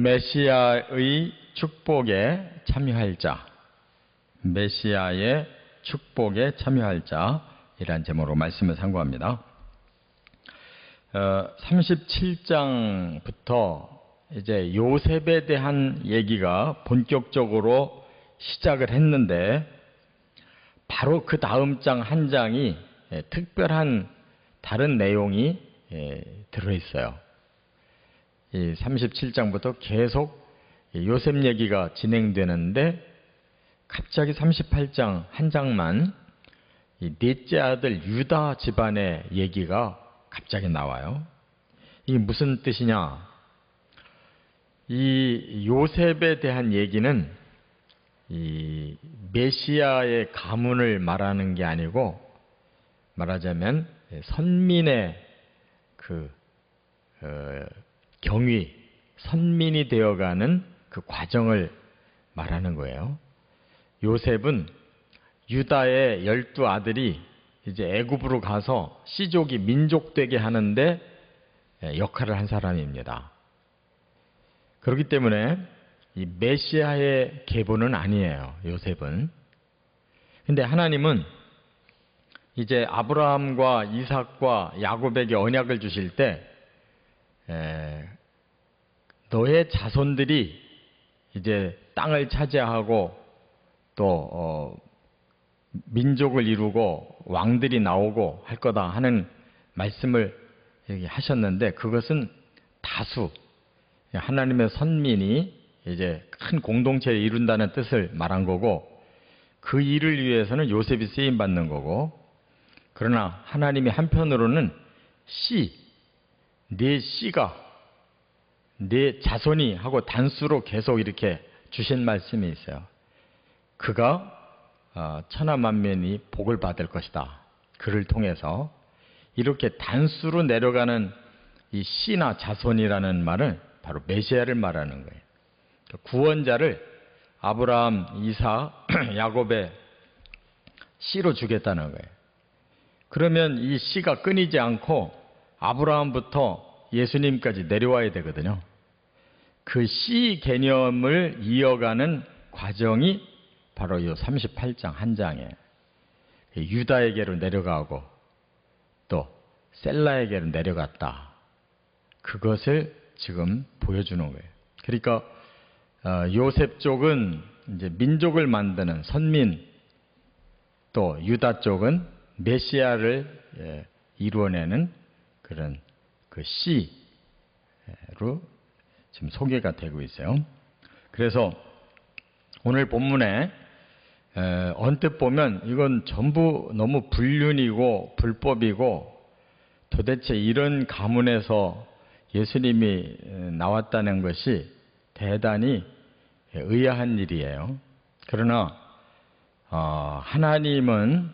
메시아의 축복에 참여할 자, 메시아의 축복에 참여할 자이란 제목으로 말씀을 상고합니다. 37장부터 이제 요셉에 대한 얘기가 본격적으로 시작을 했는데, 바로 그 다음 장 한 장이 특별한 다른 내용이 들어있어요. 이 37장부터 계속 요셉 얘기가 진행되는데, 갑자기 38장 한 장만 이 넷째 아들 유다 집안의 얘기가 갑자기 나와요. 이게 무슨 뜻이냐? 이 요셉에 대한 얘기는 이 메시아의 가문을 말하는 게 아니고, 말하자면 선민의 경위, 선민이 되어가는 그 과정을 말하는 거예요. 요셉은 유다의 12아들이 이제 애굽으로 가서 씨족이 민족되게 하는데 역할을 한 사람입니다. 그렇기 때문에 이 메시아의 계보는 아니에요, 요셉은. 근데 하나님은 이제 아브라함과 이삭과 야곱에게 언약을 주실 때, 너의 자손들이 이제 땅을 차지하고 또 민족을 이루고 왕들이 나오고 할 거다 하는 말씀을 하셨는데, 그것은 다수, 하나님의 선민이 이제 큰 공동체를 이룬다는 뜻을 말한 거고, 그 일을 위해서는 요셉이 쓰임 받는 거고, 그러나 하나님이 한편으로는 네 씨가, 네 자손이 하고 단수로 계속 이렇게 주신 말씀이 있어요. 그가 천하만민이 복을 받을 것이다. 그를 통해서 이렇게 단수로 내려가는 이 씨나 자손이라는 말은 바로 메시아를 말하는 거예요. 구원자를 아브라함, 이삭, 야곱의 씨로 주겠다는 거예요. 그러면 이 씨가 끊이지 않고 아브라함부터 예수님까지 내려와야 되거든요. 그 씨 개념을 이어가는 과정이 바로 이 38장 한 장에 유다에게로 내려가고 또 셀라에게로 내려갔다. 그것을 지금 보여주는 거예요. 그러니까 요셉 쪽은 이제 민족을 만드는 선민, 또 유다 쪽은 메시아를 이루어내는 그런 그 씨로 지금 소개가 되고 있어요. 그래서 오늘 본문에 언뜻 보면 이건 전부 너무 불륜이고 불법이고, 도대체 이런 가문에서 예수님이 나왔다는 것이 대단히 의아한 일이에요. 그러나 하나님은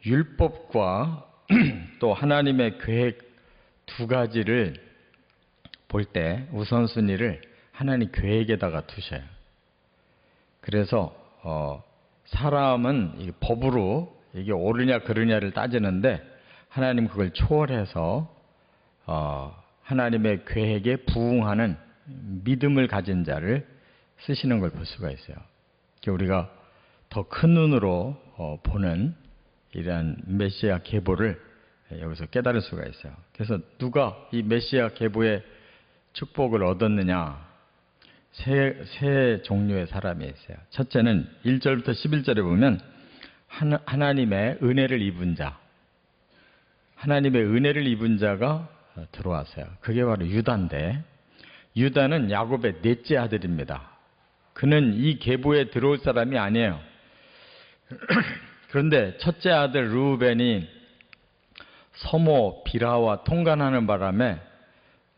율법과 또 하나님의 계획 두 가지를 볼 때 우선순위를 하나님 계획에다가 두셔요. 그래서 사람은 법으로 이게 옳으냐 그르냐를 따지는데, 하나님 그걸 초월해서 하나님의 계획에 부응하는 믿음을 가진 자를 쓰시는 걸 볼 수가 있어요. 우리가 더 큰 눈으로 보는 이러한 메시아 계보를 여기서 깨달을 수가 있어요. 그래서 누가 이 메시아 계보의 축복을 얻었느냐? 세 종류의 사람이 있어요. 첫째는 1절부터 11절에 보면 하나님의 은혜를 입은 자, 하나님의 은혜를 입은 자가 들어왔어요. 그게 바로 유다인데, 유다는 야곱의 넷째 아들입니다. 그는 이 계보에 들어올 사람이 아니에요. 그런데 첫째 아들 르우벤이 서모 비라와 통간하는 바람에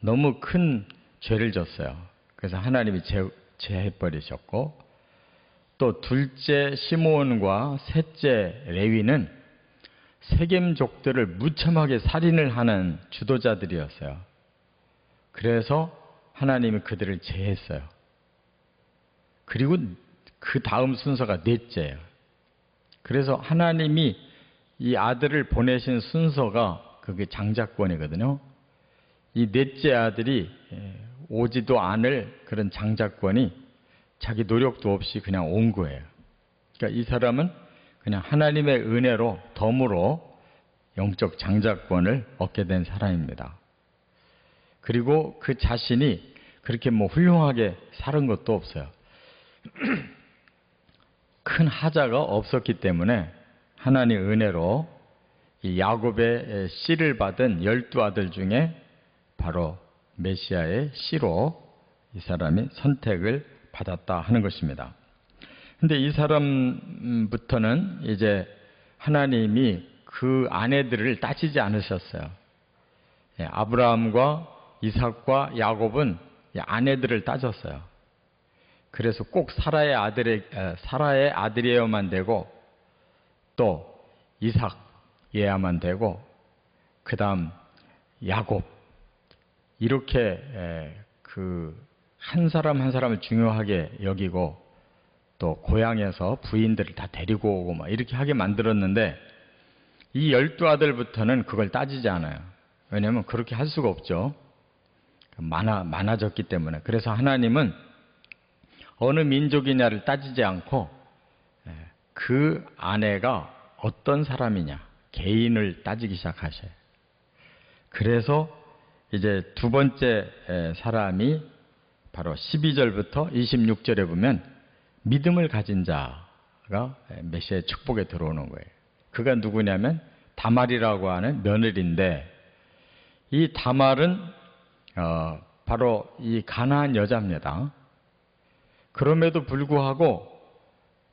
너무 큰 죄를 졌어요. 그래서 하나님이 제해버리셨고, 또 둘째 시므온과 셋째 레위는 세겜족들을 무참하게 살인을 하는 주도자들이었어요. 그래서 하나님이 그들을 제했어요. 그리고 그 다음 순서가 넷째예요. 그래서 하나님이 이 아들을 보내신 순서가 그게 장자권이거든요. 이 넷째 아들이 오지도 않을 그런 장자권이 자기 노력도 없이 그냥 온 거예요. 그러니까 이 사람은 그냥 하나님의 은혜로 덤으로 영적 장자권을 얻게 된 사람입니다. 그리고 그 자신이 그렇게 뭐 훌륭하게 살은 것도 없어요. 큰 하자가 없었기 때문에 하나님 은혜로 이 야곱의 씨를 받은 12아들 중에 바로 메시아의 씨로 이 사람이 선택을 받았다 하는 것입니다. 근데 이 사람부터는 이제 하나님이 그 아내들을 따지지 않으셨어요. 아브라함과 이삭과 야곱은 아내들을 따졌어요. 그래서 꼭 사라의 아들이어야만 되고 또 이삭이어야만 되고 그 다음 야곱 이렇게 그 한 사람 한 사람을 중요하게 여기고 또 고향에서 부인들을 다 데리고 오고 막 이렇게 하게 만들었는데 이 12아들부터는 그걸 따지지 않아요. 왜냐하면 그렇게 할 수가 없죠. 많아졌기 때문에. 그래서 하나님은 어느 민족이냐를 따지지 않고 그 아내가 어떤 사람이냐 개인을 따지기 시작하셔요. 그래서 이제 두 번째 사람이 바로 12절부터 26절에 보면 믿음을 가진 자가 메시아의 축복에 들어오는 거예요. 그가 누구냐면 다말이라고 하는 며느리인데 이 다말은 바로 이 가나안 여자입니다. 그럼에도 불구하고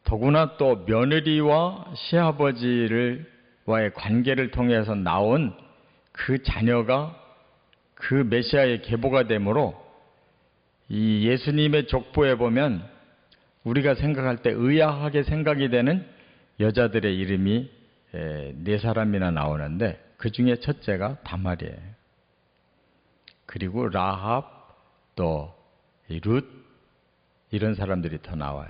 더구나 또 며느리와 시아버지와의 관계를 통해서 나온 그 자녀가 그 메시아의 계보가 되므로 이 예수님의 족보에 보면 우리가 생각할 때 의아하게 생각이 되는 여자들의 이름이 4사람이나 나오는데 그 중에 첫째가 다말이에요. 그리고 라합 또 룻 이런 사람들이 더 나와요.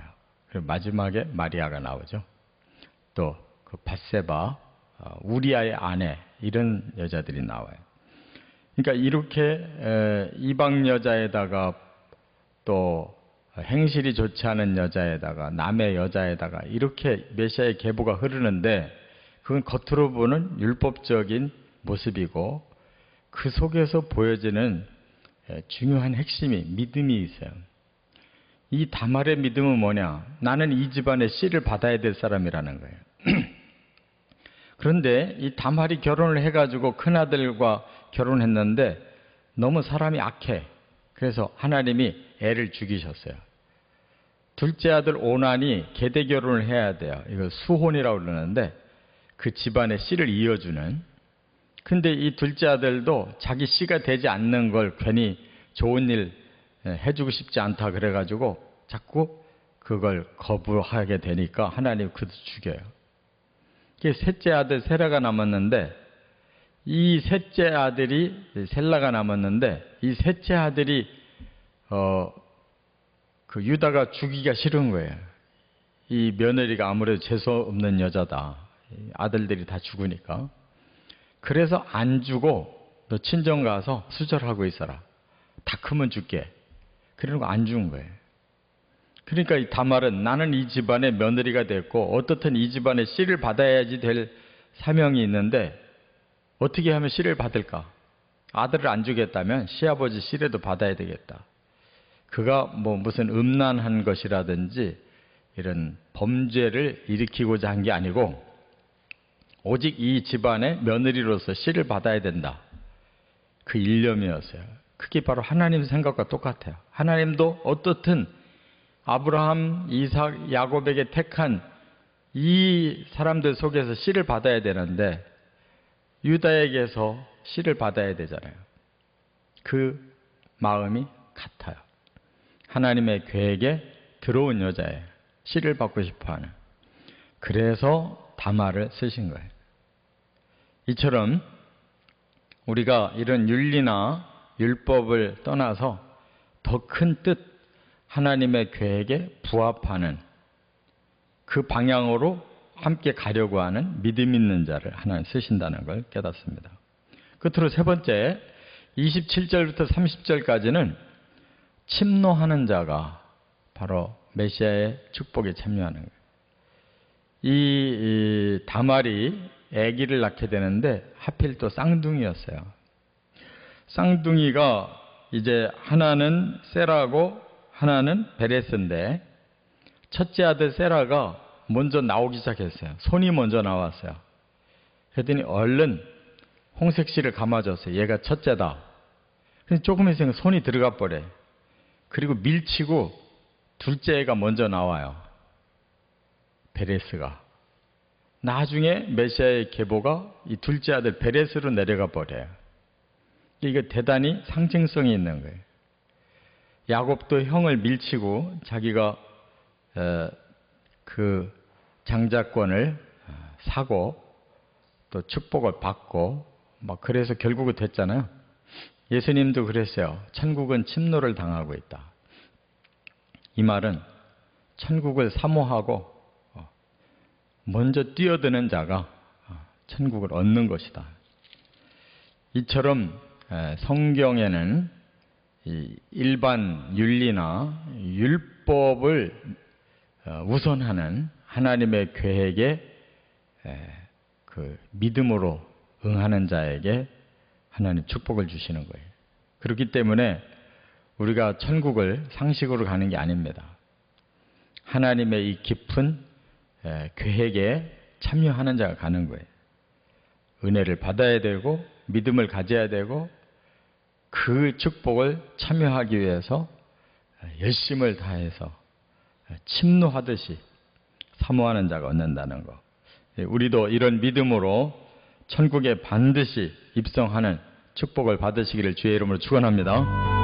그리고 마지막에 마리아가 나오죠. 또 그 밧세바 우리아의 아내 이런 여자들이 나와요. 그러니까 이렇게 이방 여자에다가 또 행실이 좋지 않은 여자에다가 남의 여자에다가 이렇게 메시아의 계보가 흐르는데 그건 겉으로 보는 율법적인 모습이고 그 속에서 보여지는 중요한 핵심이 믿음이 있어요. 이 다말의 믿음은 뭐냐? 나는 이 집안의 씨를 받아야 될 사람이라는 거예요. 그런데 이 다말이 결혼을 해가지고 큰아들과 결혼했는데 너무 사람이 악해. 그래서 하나님이 애를 죽이셨어요. 둘째 아들 오난이 계대 결혼을 해야 돼요. 이거 수혼이라고 그러는데 그 집안의 씨를 이어주는. 근데 이 둘째 아들도 자기 씨가 되지 않는 걸 괜히 좋은 일 해주고 싶지 않다 그래가지고 자꾸 그걸 거부하게 되니까 하나님 그도 죽여요. 셋째 아들 세라가 남았는데 이 셋째 아들이 셀라가 남았는데 이 셋째 아들이 그 유다가 죽이기가 싫은 거예요. 이 며느리가 아무래도 재수 없는 여자다. 아들들이 다 죽으니까. 그래서 안 주고 너 친정 가서 수절하고 있어라. 다 크면 줄게. 그러는 거 안 준 거예요. 그러니까 이 다말은 나는 이 집안의 며느리가 됐고 어떻든 이 집안의 씨를 받아야지 될 사명이 있는데 어떻게 하면 씨를 받을까? 아들을 안 주겠다면 시아버지 씨라도 받아야 되겠다. 그가 뭐 무슨 음란한 것이라든지 이런 범죄를 일으키고자 한 게 아니고 오직 이 집안의 며느리로서 씨를 받아야 된다. 그 일념이었어요. 그게 바로 하나님 생각과 똑같아요. 하나님도 어떻든 아브라함, 이삭, 야곱에게 택한 이 사람들 속에서 씨를 받아야 되는데 유다에게서 씨를 받아야 되잖아요. 그 마음이 같아요. 하나님의 계획에 들어온 여자예요. 씨를 받고 싶어하는. 그래서 다말을 쓰신 거예요. 이처럼 우리가 이런 윤리나 율법을 떠나서 더 큰 뜻, 하나님의 계획에 부합하는 그 방향으로 함께 가려고 하는 믿음 있는 자를 하나님 쓰신다는 걸 깨닫습니다. 끝으로 세 번째, 27절부터 30절까지는 침노하는 자가 바로 메시아의 축복에 참여하는 거예요. 이 다말이 아기를 낳게 되는데 하필 또 쌍둥이였어요. 쌍둥이가 이제 하나는 세라고 하나는 베레스인데 첫째 아들 세라가 먼저 나오기 시작했어요. 손이 먼저 나왔어요. 그랬더니 얼른 홍색실을 감아줬어요. 얘가 첫째다. 근데 조금 있으니까 손이 들어가 버려요. 그리고 밀치고 둘째 애가 먼저 나와요. 베레스가. 나중에 메시아의 계보가 이 둘째 아들 베레스로 내려가 버려요. 이게 대단히 상징성이 있는 거예요. 야곱도 형을 밀치고 자기가 그 장자권을 사고 또 축복을 받고 막 그래서 결국은 됐잖아요. 예수님도 그랬어요. 천국은 침노를 당하고 있다. 이 말은 천국을 사모하고 먼저 뛰어드는 자가 천국을 얻는 것이다. 이처럼 성경에는 일반 윤리나 율법을 우선하는 하나님의 계획에 그 믿음으로 응하는 자에게 하나님 축복을 주시는 거예요. 그렇기 때문에 우리가 천국을 상식으로 가는 게 아닙니다. 하나님의 이 깊은 계획에 참여하는 자가 가는 거예요. 은혜를 받아야 되고 믿음을 가져야 되고 그 축복을 참여하기 위해서 열심을 다해서 침노하듯이 사모하는 자가 얻는다는 거. 우리도 이런 믿음으로 천국에 반드시 입성하는 축복을 받으시기를 주의 이름으로 축원합니다.